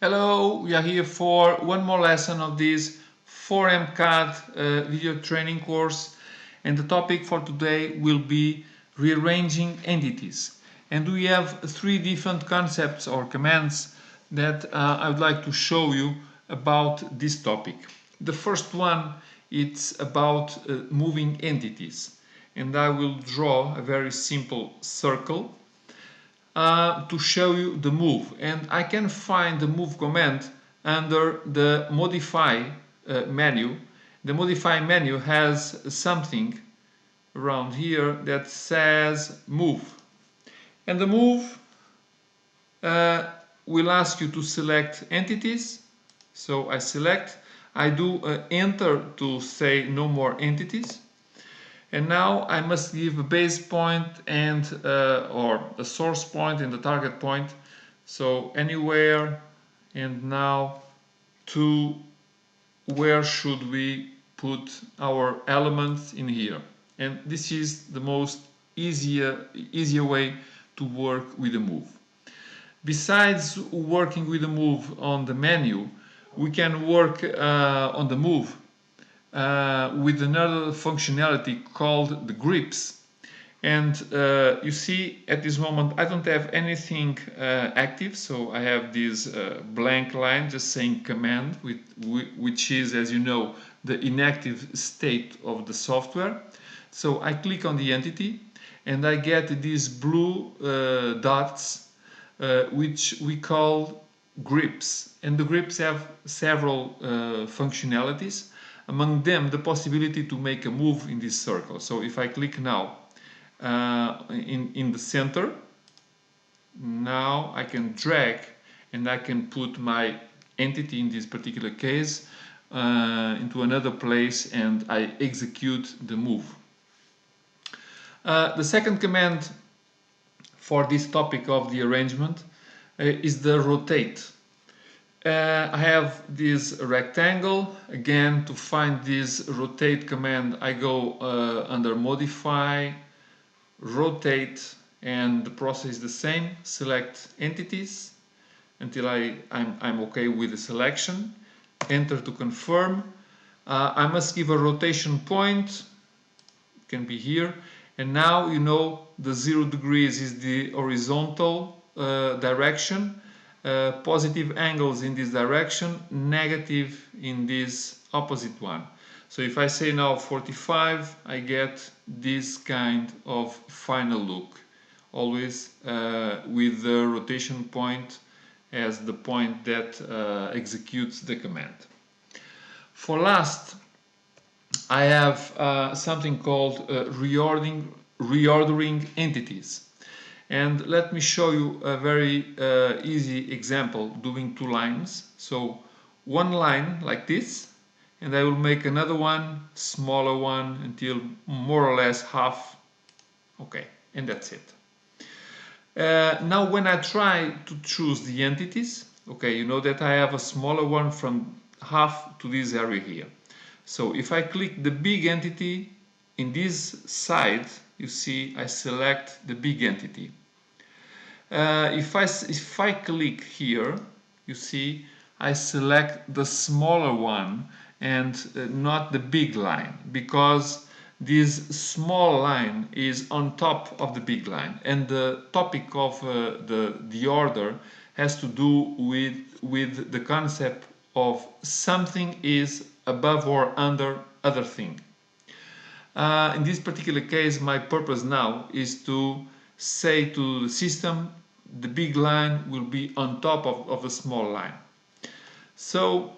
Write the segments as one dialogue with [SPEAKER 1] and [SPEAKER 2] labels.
[SPEAKER 1] Hello, we are here for one more lesson of this 4MCAD video training course, and the topic for today will be rearranging entities. And we have three different concepts or commands that I would like to show you about this topic. The first one, it's about moving entities, and I will draw a very simple circle to show you the move, and I can find the move command under the modify menu. The modify menu has something around here that says move, and the move will ask you to select entities. So I select, I do enter to say no more entities. And now I must give a base point and or a source point and a target point. So anywhere, and now to where should we put our elements in here. And this is the most easier way to work with the move. Besides working with the move on the menu, we can work on the move with another functionality called the grips. And you see at this moment I don't have anything active, so I have this blank line just saying command, which is, as you know, the inactive state of the software. So I click on the entity and I get these blue dots which we call grips, and the grips have several functionalities. Among them, the possibility to make a move in this circle. So if I click now in the center, now I can drag and I can put my entity, in this particular case, into another place, and I execute the move. The second command for this topic of the arrangement is the rotate. I have this rectangle. Again, to find this rotate command, I go under modify, rotate, and the process is the same. Select entities until I'm okay with the selection. Enter to confirm. I must give a rotation point. It can be here. And now you know the 0 degrees is the horizontal direction. Positive angles in this direction, negative in this opposite one. So if I say now 45, I get this kind of final look, always with the rotation point as the point that executes the command. For last, I have something called reordering entities. And let me show you a very easy example doing two lines. So one line like this, and I will make another one, smaller one, until more or less half. Okay, and that's it. Now when I try to choose the entities, okay, you know that I have a smaller one from half to this area here. So if I click the big entity in this side, you see I select the big entity. If I click here, you see I select the smaller one and not the big line, because this small line is on top of the big line, and the topic of the order has to do with the concept of something is above or under other thing. In this particular case, my purpose now is to say to the system the big line will be on top of the small line. So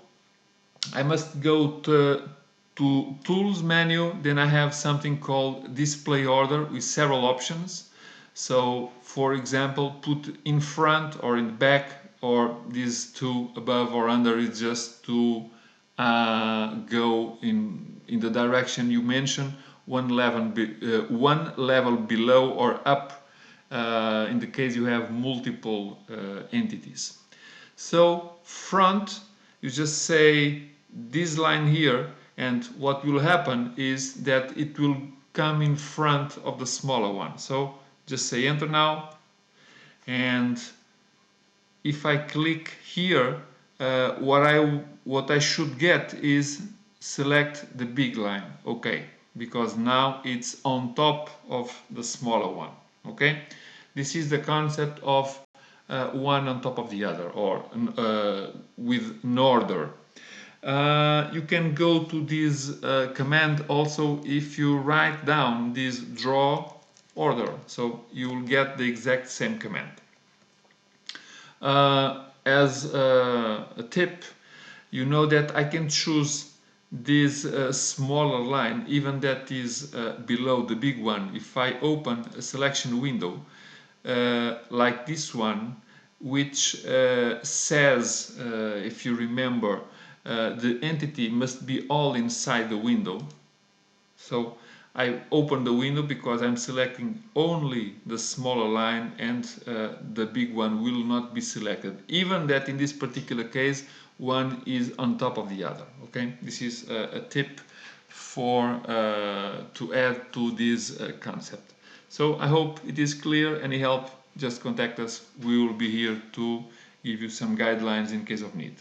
[SPEAKER 1] I must go to Tools menu, then I have something called Display Order with several options. So for example, put in front or in back, or these two above or under is just to go in the direction you mentioned, one level below or up in the case you have multiple entities. So front, you just say this line here, and what will happen is that it will come in front of the smaller one. So just say enter now, and if I click here, what I should get is select the big line, okay, because now it's on top of the smaller one, okay. This is the concept of one on top of the other, or with an order. You can go to this command also if you write down this draw order, so you will get the exact same command. As a tip, you know that I can choose this smaller line, even that is below the big one, if I open a selection window like this one, which says, if you remember, the entity must be all inside the window. So I open the window because I'm selecting only the smaller line, and the big one will not be selected, even that in this particular case one is on top of the other, okay. This is a tip for to add to this concept. So I hope it is clear. Any help, just contact us. We will be here to give you some guidelines in case of need.